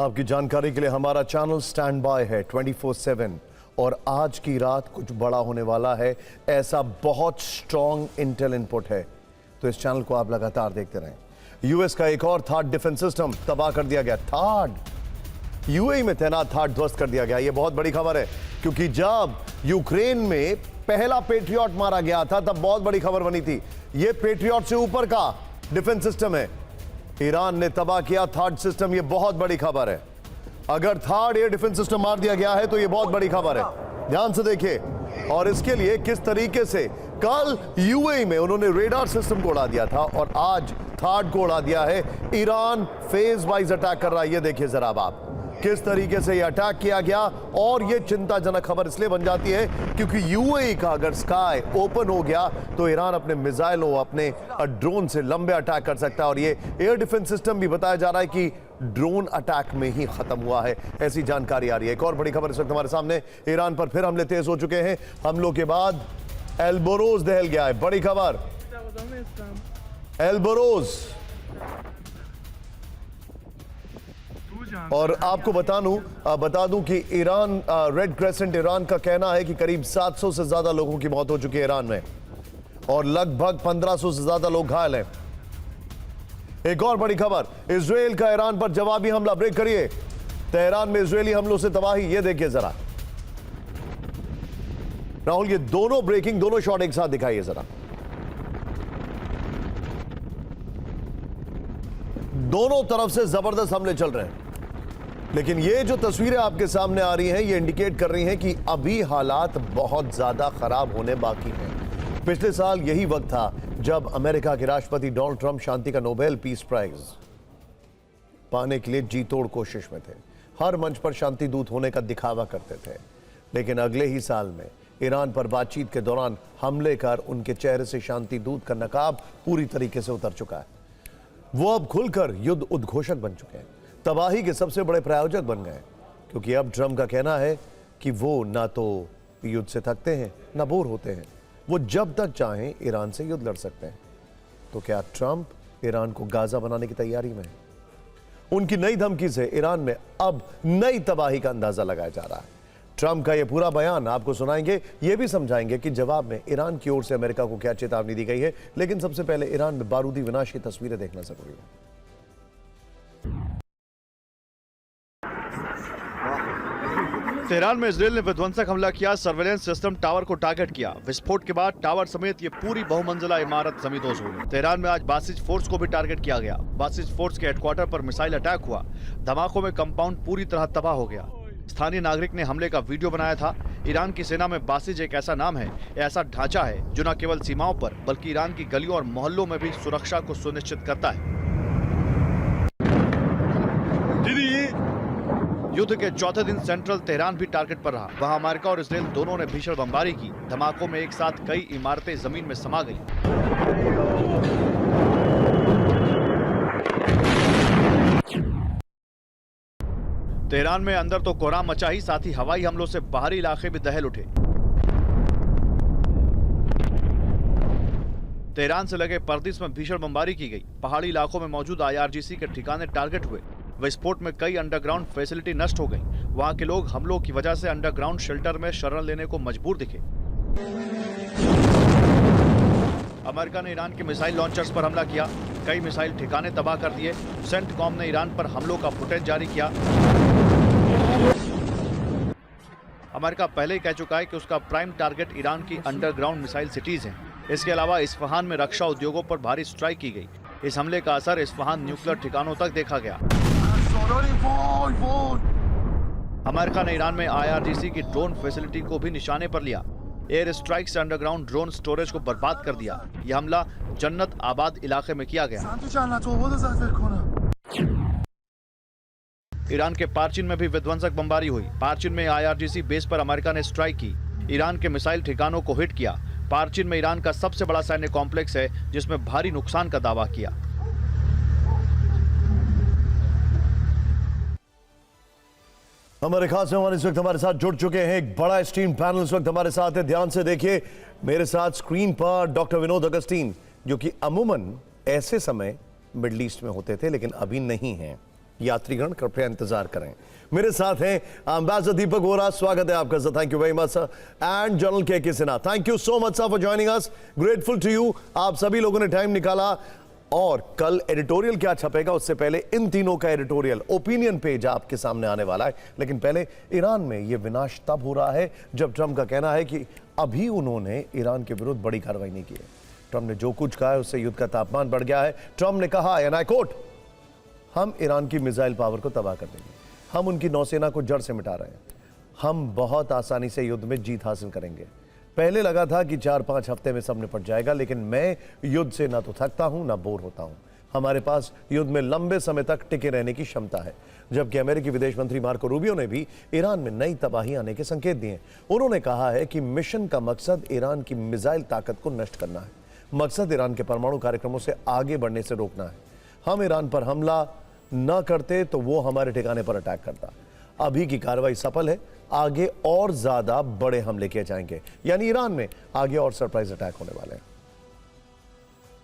आपकी जानकारी के लिए हमारा चैनल स्टैंड बाय है 24/7 और आज की रात कुछ बड़ा होने वाला है, ऐसा बहुत स्ट्रॉन्ग इंटेल इनपुट है, तो इस चैनल को आप लगातार देखते रहें। यूएस का एक और थार्ड डिफेंस सिस्टम तबाह कर दिया गया। थार्ड यूएई में तैनात थार्ड ध्वस्त कर दिया गया। यह बहुत बड़ी खबर है क्योंकि जब यूक्रेन में पहला पेट्रियट मारा गया था तब बहुत बड़ी खबर बनी थी। यह पेट्रियट से ऊपर का डिफेंस सिस्टम है। ईरान ने तबाह किया थर्ड सिस्टम, यह बहुत बड़ी खबर है। अगर थर्ड एयर डिफेंस सिस्टम मार दिया गया है तो यह बहुत बड़ी खबर है। ध्यान से देखिए, और इसके लिए किस तरीके से कल यूएई में उन्होंने रेडार सिस्टम को उड़ा दिया था और आज थर्ड को उड़ा दिया है। ईरान फेज वाइज अटैक कर रहा है। यह देखिए जरा आप किस तरीके से यह अटैक किया गया, और यह चिंताजनक खबर इसलिए बन जाती है क्योंकि यूएई का अगर स्काई ओपन हो गया तो ईरान अपने मिसाइलों, अपने ड्रोन से लंबे अटैक कर सकता है। और यह एयर डिफेंस सिस्टम भी बताया जा रहा है कि ड्रोन अटैक में ही खत्म हुआ है, ऐसी जानकारी आ रही है। एक और बड़ी खबर इस वक्त हमारे सामने, ईरान पर फिर हमले तेज हो चुके हैं। हमलों के बाद एल्बोरोज दहल गया है। बड़ी खबर, एल्बोरोज। और आपको बता दूं कि ईरान, रेड क्रेसेंट ईरान का कहना है कि करीब 700 से ज्यादा लोगों की मौत हो चुकी है ईरान में और लगभग 1500 से ज्यादा लोग घायल हैं। एक और बड़ी खबर, इजराइल का ईरान पर जवाबी हमला। ब्रेक करिए, तेहरान में इजरायली हमलों से तबाही। ये देखिए जरा राहुल, ये दोनों ब्रेकिंग, दोनों शॉट एक साथ दिखाइए जरा। दोनों तरफ से जबरदस्त हमले चल रहे हैं, लेकिन ये जो तस्वीरें आपके सामने आ रही हैं ये इंडिकेट कर रही हैं कि अभी हालात बहुत ज्यादा खराब होने बाकी हैं। पिछले साल यही वक्त था जब अमेरिका के राष्ट्रपति डोनाल्ड ट्रंप शांति का नोबेल पीस प्राइज पाने के लिए जी तोड़ कोशिश में थे। हर मंच पर शांति दूत होने का दिखावा करते थे, लेकिन अगले ही साल में ईरान पर बातचीत के दौरान हमले कर उनके चेहरे से शांति दूत का नकाब पूरी तरीके से उतर चुका है। वो अब खुलकर युद्ध उद्घोषक बन चुके हैं, तबाही के सबसे बड़े प्रायोजक बन गए, क्योंकि अब ट्रंप का कहना है कि वो ना तो युद्ध से थकते हैं ना बोर होते हैं, वो जब तक चाहें ईरान से युद्ध लड़ सकते हैं। तो क्या ट्रंप ईरान को गाजा बनाने की तैयारी में है? उनकी नई धमकी से ईरान में अब नई तबाही का अंदाजा लगाया जा रहा है। ट्रंप का यह पूरा बयान आपको सुनाएंगे, यह भी समझाएंगे कि जवाब में ईरान की ओर से अमेरिका को क्या चेतावनी दी गई है। लेकिन सबसे पहले ईरान में बारूदी विनाश की तस्वीरें देखना जरूरी है। तेहरान में इजरायल ने विध्वंसक हमला किया, सर्वेलेंस सिस्टम टावर को टारगेट किया। विस्फोट के बाद टावर समेत ये पूरी बहुमंजिला इमारत जमींदोज हो गई। तेहरान में आज बासिज फोर्स को भी टारगेट किया गया। बासिज फोर्स के हेडक्वार्टर पर मिसाइल अटैक हुआ। धमाकों में कंपाउंड पूरी तरह तबाह हो गया। स्थानीय नागरिक ने हमले का वीडियो बनाया था। ईरान की सेना में बासिज एक ऐसा नाम है, ऐसा ढांचा है जो न केवल सीमाओं पर बल्कि ईरान की गलियों और मोहल्लों में भी सुरक्षा को सुनिश्चित करता है। युद्ध के चौथे दिन सेंट्रल तेहरान भी टारगेट पर रहा। वहां अमेरिका और इजरायल दोनों ने भीषण बमबारी की। धमाकों में एक साथ कई इमारतें जमीन में समा गई। तेहरान में अंदर तो कोहराम मचा ही, साथ ही हवाई हमलों से बाहरी इलाके भी दहल उठे। तेहरान से लगे परदिस में भीषण बमबारी की गई। पहाड़ी इलाकों में मौजूद IRGC के ठिकाने टारगेट हुए। विस्फोट में कई अंडरग्राउंड फैसिलिटी नष्ट हो गई। वहां के लोग हमलों की वजह से अंडरग्राउंड शेल्टर में शरण लेने को मजबूर दिखे। अमेरिका ने ईरान के मिसाइल लॉन्चर्स पर हमला किया। कई मिसाइल ठिकाने तबाह कर दिए। सेंटकॉम ने ईरान पर हमलों का फुटेज जारी किया। अमेरिका पहले ही कह चुका है कि उसका प्राइम टारगेट ईरान की अंडरग्राउंड मिसाइल सिटीज हैं। इसके अलावा इस्फहान में रक्षा उद्योगों पर भारी स्ट्राइक की गई। इस हमले का असर इस्फहान न्यूक्लियर ठिकानों तक देखा गया। अमेरिका ने ईरान में IRGC की ड्रोन फैसिलिटी को भी निशाने पर लिया। एयर स्ट्राइक से अंडरग्राउंड ड्रोन स्टोरेज को बर्बाद कर दिया। यह हमला जन्नत आबाद इलाके में किया गया। ईरान के पार्चिन में भी विध्वंसक बमबारी हुई। पार्चिन में IRGC बेस पर अमेरिका ने स्ट्राइक की। ईरान के मिसाइल ठिकानों को हिट किया। पार्चिन में ईरान का सबसे बड़ा सैन्य कॉम्प्लेक्स है जिसमें भारी नुकसान का दावा किया। हमारे खास मेहमान इस वक्त हमारे साथ जुड़ चुके हैं। एक बड़ा स्ट्रीम पैनल इस वक्त हमारे साथ है। ध्यान से देखिए, मेरे साथ स्क्रीन पर डॉक्टर विनोद अगस्टीन, जो कि अमूमन ऐसे समय मिडल ईस्ट में होते थे लेकिन अभी नहीं हैं। यात्रीगण कृपया इंतजार करें। मेरे साथ हैं एम्बेसडर दीपक वोरा, स्वागत है आपका sir, thank you very much sir. And general K Sinha, thank you so much sir for joining us, grateful to you, आप सभी लोगों ने टाइम निकाला। और कल एडिटोरियल क्या छपेगा उससे पहले इन तीनों का एडिटोरियल ओपिनियन पेज आपके सामने आने वाला है। लेकिन पहले ईरान में यह विनाश तब हो रहा है जब ट्रंप का कहना है कि अभी उन्होंने ईरान के विरुद्ध बड़ी कार्रवाई नहीं की है। ट्रंप ने जो कुछ कहा है उससे युद्ध का तापमान बढ़ गया है। ट्रंप ने कहा, एंड आई कोट, हम ईरान की मिसाइल पावर को तबाह कर देंगे, हम उनकी नौसेना को जड़ से मिटा रहे हैं, हम बहुत आसानी से युद्ध में जीत हासिल करेंगे। पहले लगा था कि 4-5 हफ्ते में सब निपट जाएगा, लेकिन मैं युद्ध से ना तो थकता हूं ना बोर होता हूं। हमारे पास युद्ध में लंबे समय तक टिके रहने की क्षमता है। जबकि अमेरिकी विदेश मंत्री मार्को रूबियो ने भी ईरान में नई तबाही आने के संकेत दिए। उन्होंने कहा है कि मिशन का मकसद ईरान की मिसाइल ताकत को नष्ट करना है, मकसद ईरान के परमाणु कार्यक्रमों से आगे बढ़ने से रोकना है। हम ईरान पर हमला न करते तो वो हमारे ठिकाने पर अटैक करता। अभी की कार्रवाई सफल है, आगे और ज्यादा बड़े हमले किए जाएंगे, यानी ईरान में आगे और सरप्राइज अटैक होने वाले हैं।